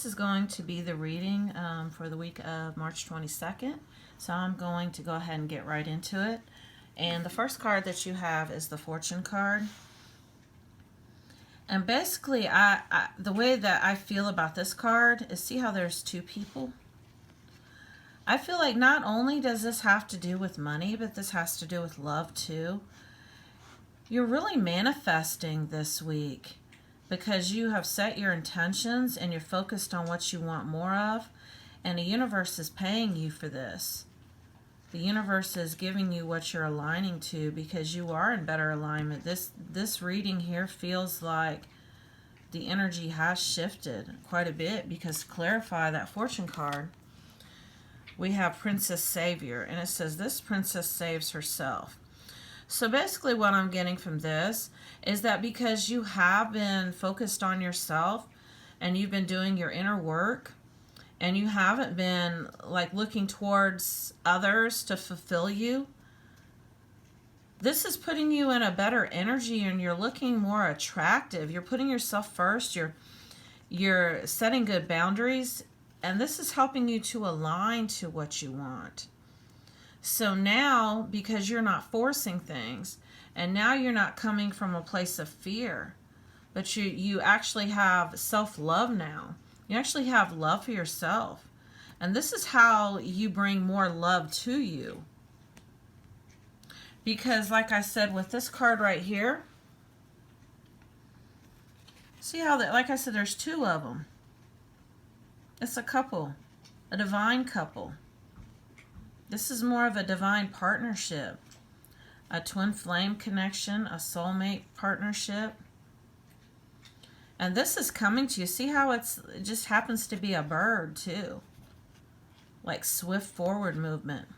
This is going to be the reading for the week of March 22nd. So I'm going to go ahead and get right into it. And the first card that you have is the Fortune card. And basically, the way that I feel about this card is, see how there's two people? I feel like not only does this have to do with money, but this has to do with love too. You're really manifesting this week because you have set your intentions and you're focused on what you want more of, and the universe is paying you for this. The universe is giving you what you're aligning to because you are in better alignment. This reading here feels like the energy has shifted quite a bit, because to clarify that Fortune card, we have Princess Savior, and it says this princess saves herself. So basically what I'm getting from this is that because you have been focused on yourself and you've been doing your inner work, and you haven't been like looking towards others to fulfill you, this is putting you in a better energy and you're looking more attractive. You're putting yourself first. You're setting good boundaries, and this is helping you to align to what you want. So now, because you're not forcing things, and now you're not coming from a place of fear, but you actually have self-love now. You actually have love for yourself. And this is how you bring more love to you. Because like I said, with this card right here, see how that, like I said, there's two of them. It's a couple, a divine couple. This is more of a divine partnership, a twin flame connection, a soulmate partnership. And this is coming to you. See how it just happens to be a bird too. Like swift forward movement.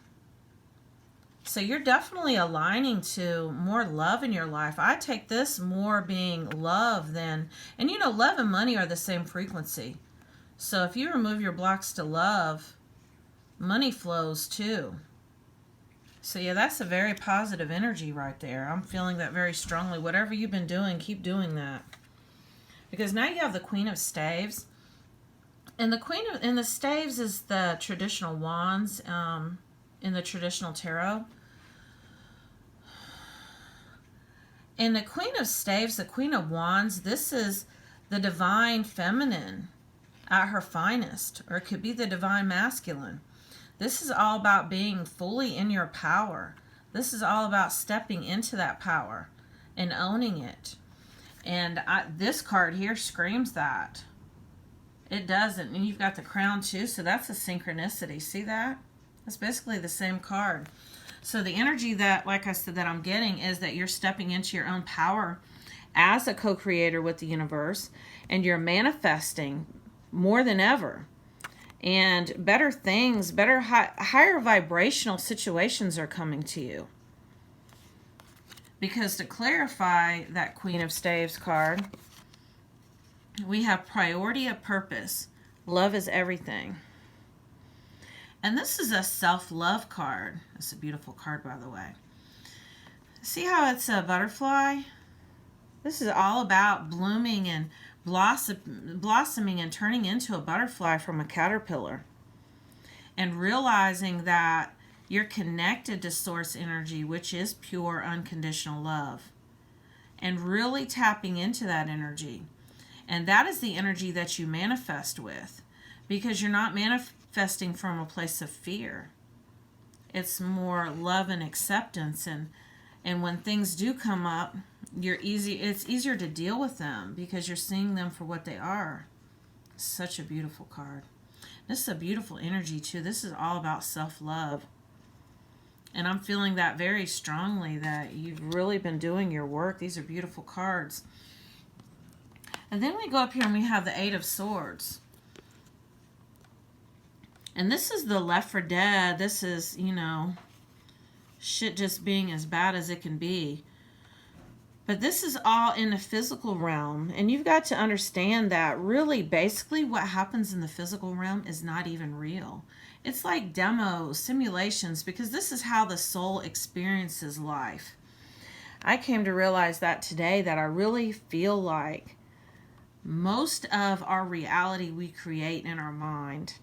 So you're definitely aligning to more love in your life. I take this more being love than, and you know, love and money are the same frequency. So if you remove your blocks to love, money flows too. So yeah, that's a very positive energy right there. I'm feeling that very strongly. Whatever you've been doing, keep doing that. Because now you have the Queen of Staves. And the Staves is the traditional wands in the traditional tarot. And the Queen of Staves, the Queen of Wands, this is the divine feminine at her finest, or it could be the divine masculine. This is all about being fully in your power. This is all about stepping into that power and owning it. And this card here screams that. It doesn't. And you've got the Crown too, so that's a synchronicity. See that? That's basically the same card. So the energy that, like I said, that I'm getting is that you're stepping into your own power as a co-creator with the universe, and you're manifesting more than ever. And better things, better higher vibrational situations are coming to you. Because to clarify that Queen of Staves card, we have priority of purpose. Love is everything. And this is a self-love card. It's a beautiful card, by the way. See how it's a butterfly? This is all about blooming and blossoming and turning into a butterfly from a caterpillar. And realizing that you're connected to source energy, which is pure unconditional love. And really tapping into that energy. And that is the energy that you manifest with. Because you're not manifesting from a place of fear. It's more love and acceptance. And when things do come up, it's easier to deal with them because you're seeing them for what they are. Such a beautiful card. This is a beautiful energy too. This is all about self-love. And I'm feeling that very strongly, that you've really been doing your work. These are beautiful cards. And then we go up here and we have the Eight of Swords. And this is the Left for Dead. This is, you know, shit just being as bad as it can be. But this is all in the physical realm. And you've got to understand that really basically what happens in the physical realm is not even real. It's like demos, simulations, because this is how the soul experiences life. I came to realize that today, that I really feel like Most of our reality we create in our mind.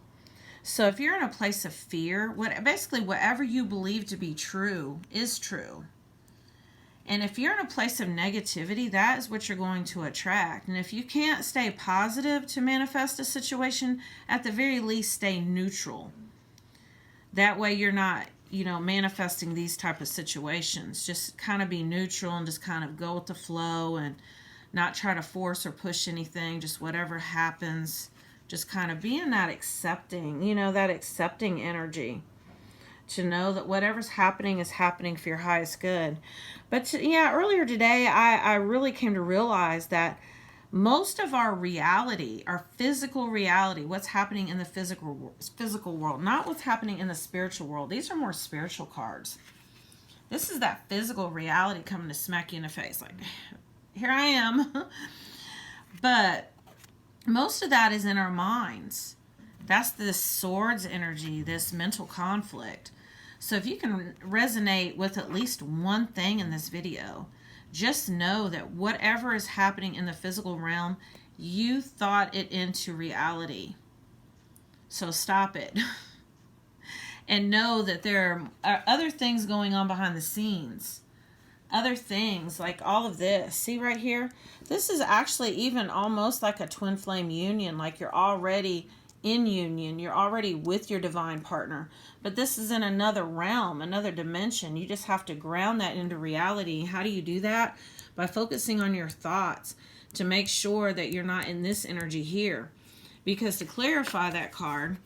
So if you're in a place of fear, basically whatever you believe to be true is true. And if you're in a place of negativity, that is what you're going to attract. And if you can't stay positive to manifest a situation, at the very least stay neutral. That way you're not, manifesting these type of situations. Just kind of be neutral and just kind of go with the flow and not try to force or push anything. Just whatever happens, just kind of being that accepting, that accepting energy. To know that whatever's happening is happening for your highest good. But earlier today, I really came to realize that most of our reality, our physical reality, what's happening in the physical world, not what's happening in the spiritual world. These are more spiritual cards. This is that physical reality coming to smack you in the face. Like, here I am. But most of that is in our minds. That's this swords energy, this mental conflict. So if you can resonate with at least one thing in this video, just know that whatever is happening in the physical realm, you thought it into reality. So stop it. And know that there are other things going on behind the scenes. Other things like all of this. See right here? This is actually even almost like a twin flame union, like you're already in union. You're already with your divine partner. But this is in another realm, another dimension. You just have to ground that into reality. How do you do that? By focusing on your thoughts to make sure that you're not in this energy here. Because to clarify that card,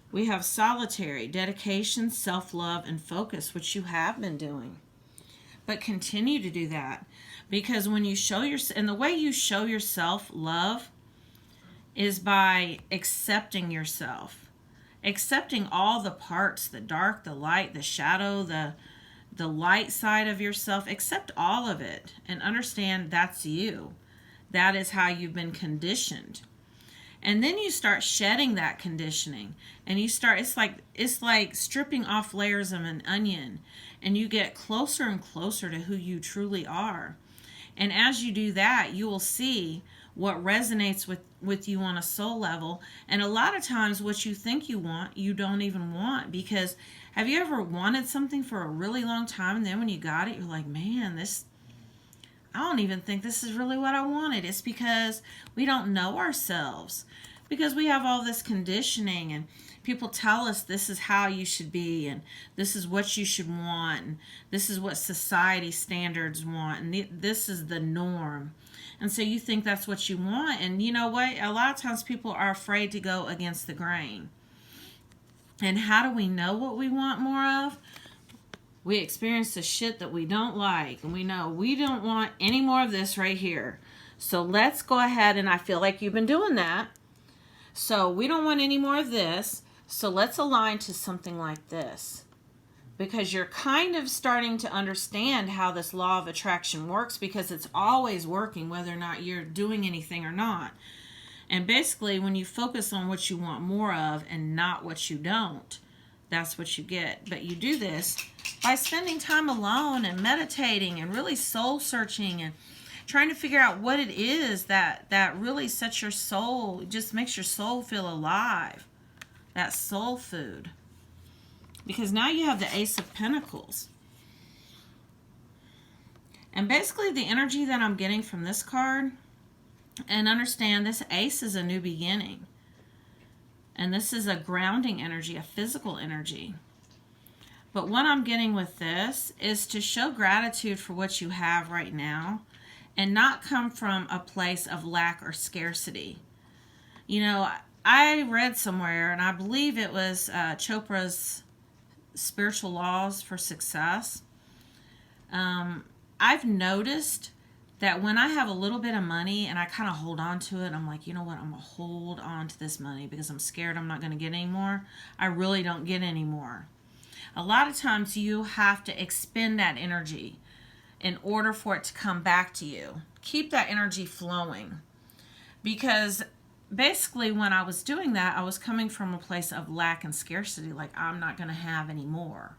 we have solitary, dedication, self-love, and focus, which you have been doing. But continue to do that. Because when you show yourself, and the way you show yourself love is by accepting yourself. Accepting all the parts, the dark, the light, the shadow, the light side of yourself. Accept all of it and understand that's you. That is how you've been conditioned. And then you start shedding that conditioning. And you start, it's like stripping off layers of an onion. And you get closer and closer to who you truly are. And as you do that, you will see what resonates with you on a soul level. And a lot of times what you think you want, you don't even want. Because have you ever wanted something for a really long time, and then when you got it, you're like, man, I don't even think this is really what I wanted. It's because we don't know ourselves. Because we have all this conditioning, and people tell us this is how you should be, and this is what you should want, and this is what society standards want, and this is the norm. And so you think that's what you want. And you know what? A lot of times people are afraid to go against the grain. And how do we know what we want more of? We experience the shit that we don't like. And we know we don't want any more of this right here. So let's go ahead, and I feel like you've been doing that. So we don't want any more of this. So let's align to something like this. Because you're kind of starting to understand how this law of attraction works, because it's always working whether or not you're doing anything or not. And basically when you focus on what you want more of and not what you don't, that's what you get. But you do this by spending time alone and meditating and really soul searching and trying to figure out what it is that really sets your soul, just makes your soul feel alive. That soul food. Because now you have the Ace of Pentacles. And basically the energy that I'm getting from this card, and understand this Ace is a new beginning. And this is a grounding energy, a physical energy. But what I'm getting with this is to show gratitude for what you have right now and not come from a place of lack or scarcity. You know, I read somewhere, and I believe it was Chopra's Spiritual Laws for Success. I've noticed that when I have a little bit of money and I kind of hold on to it, I'm like, you know what, I'm going to hold on to this money because I'm scared I'm not going to get any more. I really don't get any more. A lot of times you have to expend that energy in order for it to come back to you. Keep that energy flowing. Because basically when I was doing that, I was coming from a place of lack and scarcity, like I'm not going to have any more.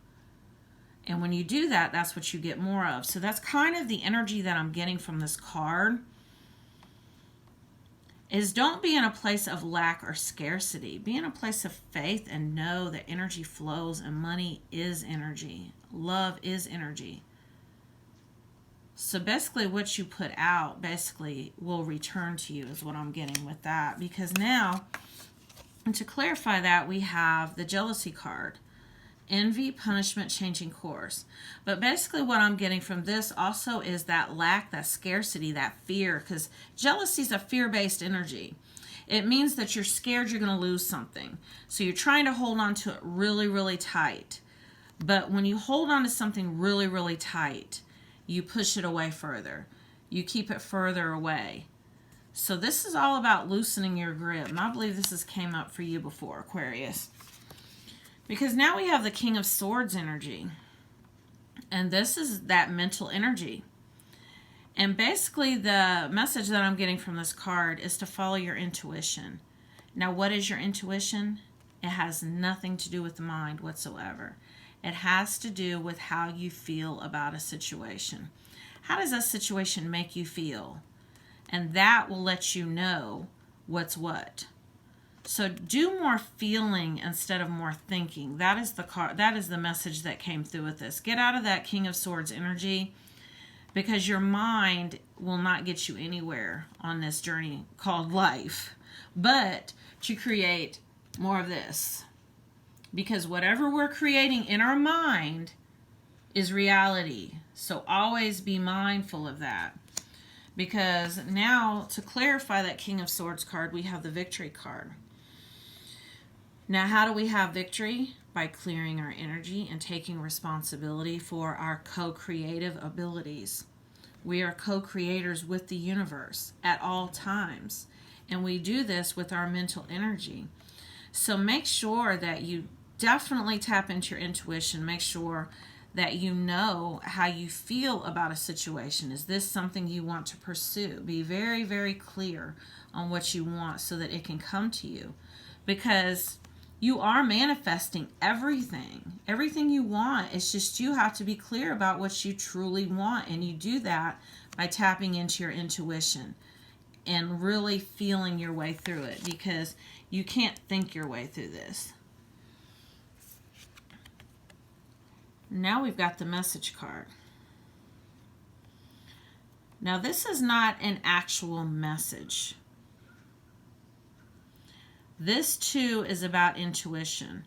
And when you do that, that's what you get more of. So that's kind of the energy that I'm getting from this card. is don't be in a place of lack or scarcity. Be in a place of faith and know that energy flows and money is energy. Love is energy. So basically what you put out basically will return to you is what I'm getting with that. Because now, and to clarify that, we have the jealousy card. Envy, punishment, changing course. But basically what I'm getting from this also is that lack, that scarcity, that fear, because jealousy is a fear-based energy. It means that you're scared you're going to lose something. So you're trying to hold on to it really, really tight. But when you hold on to something really, really tight, you push it away further. You keep it further away. So this is all about loosening your grip. And I believe this has came up for you before, Aquarius. Because now we have the King of Swords energy. And this is that mental energy. And basically the message that I'm getting from this card is to follow your intuition. Now what is your intuition? It has nothing to do with the mind whatsoever. It has to do with how you feel about a situation. How does that situation make you feel? And that will let you know what's what. So do more feeling instead of more thinking. That is the card. That is the message that came through with this. Get out of that King of Swords energy, because your mind will not get you anywhere on this journey called life, but to create more of this. Because whatever we're creating in our mind is reality. So always be mindful of that. Because now, to clarify that King of Swords card, we have the Victory card. Now, how do we have victory? By clearing our energy and taking responsibility for our co-creative abilities. We are co-creators with the universe at all times. And we do this with our mental energy. So make sure that you definitely tap into your intuition. Make sure that you know how you feel about a situation. Is this something you want to pursue? Be very, very clear on what you want so that it can come to you. Because you are manifesting everything. Everything you want. It's just you have to be clear about what you truly want. And you do that by tapping into your intuition and really feeling your way through it. Because you can't think your way through this. Now we've got the message card. Now this is not an actual message. This too is about intuition.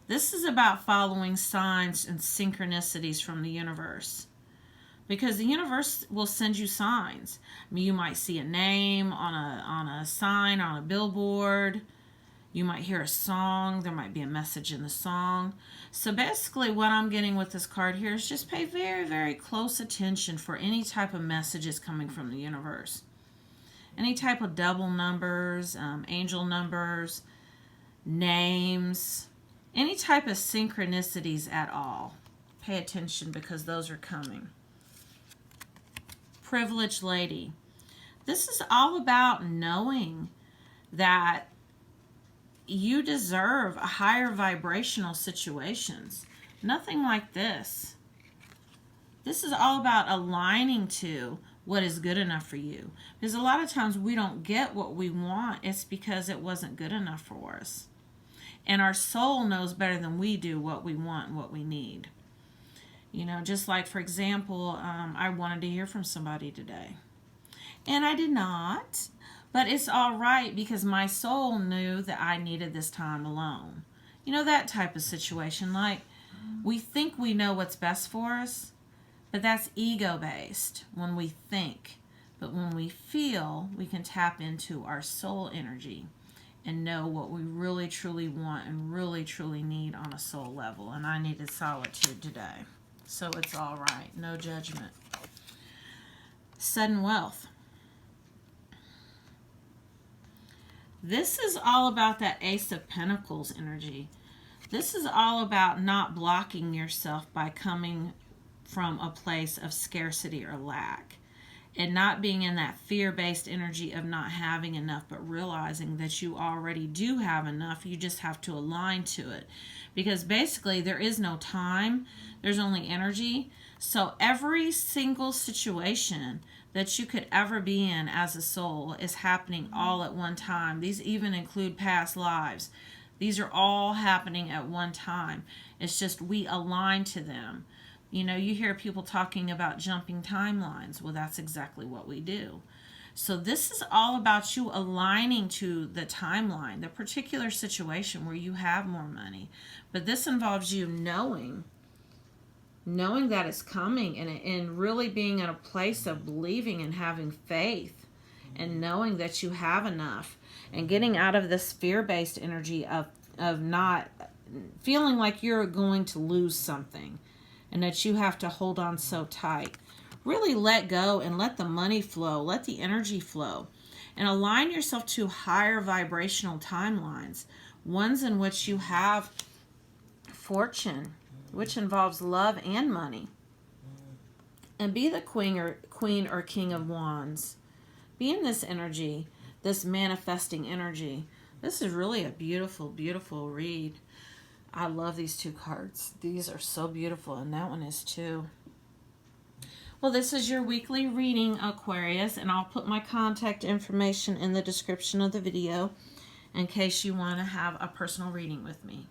This is about following signs and synchronicities from the universe. Because the universe will send you signs. I mean, you might see a name on a sign, on a billboard. You might hear a song. There might be a message in the song. So basically what I'm getting with this card here is just pay very, very close attention for any type of messages coming from the universe. Any type of double numbers, angel numbers, names, any type of synchronicities at all. Pay attention because those are coming. Privileged lady. This is all about knowing that you deserve a higher vibrational situations. Nothing like this. This is all about aligning to what is good enough for you. Because a lot of times we don't get what we want. It's because it wasn't good enough for us. And our soul knows better than we do what we want and what we need. You know, just like, for example, I wanted to hear from somebody today. And I did not. But it's all right because my soul knew that I needed this time alone. You know, that type of situation. Like, we think we know what's best for us, but that's ego-based when we think. But when we feel, we can tap into our soul energy and know what we really, truly want and really, truly need on a soul level. And I needed solitude today. So it's all right. No judgment. Sudden wealth. This is all about that Ace of Pentacles energy. This is all about not blocking yourself by coming from a place of scarcity or lack. and not being in that fear-based energy of not having enough, but realizing that you already do have enough. You just have to align to it, because basically there is no time, there's only energy. So every single situation that you could ever be in as a soul is happening all at one time. These even include past lives. These are all happening at one time. It's just we align to them. You know, you hear people talking about jumping timelines. Well, that's exactly what we do. So this is all about you aligning to the timeline, the particular situation where you have more money. But this involves you knowing that it's coming, and really being in a place of believing and having faith and knowing that you have enough, and getting out of this fear-based energy of not feeling like you're going to lose something and that you have to hold on so tight. Really let go and let the money flow, let the energy flow, and align yourself to higher vibrational timelines, ones in which you have fortune, which involves love and money. And be the queen or king of wands. Be in this energy, this manifesting energy. This is really a beautiful, beautiful read. I love these two cards. These are so beautiful, and that one is too. Well, this is your weekly reading, Aquarius, and I'll put my contact information in the description of the video in case you want to have a personal reading with me.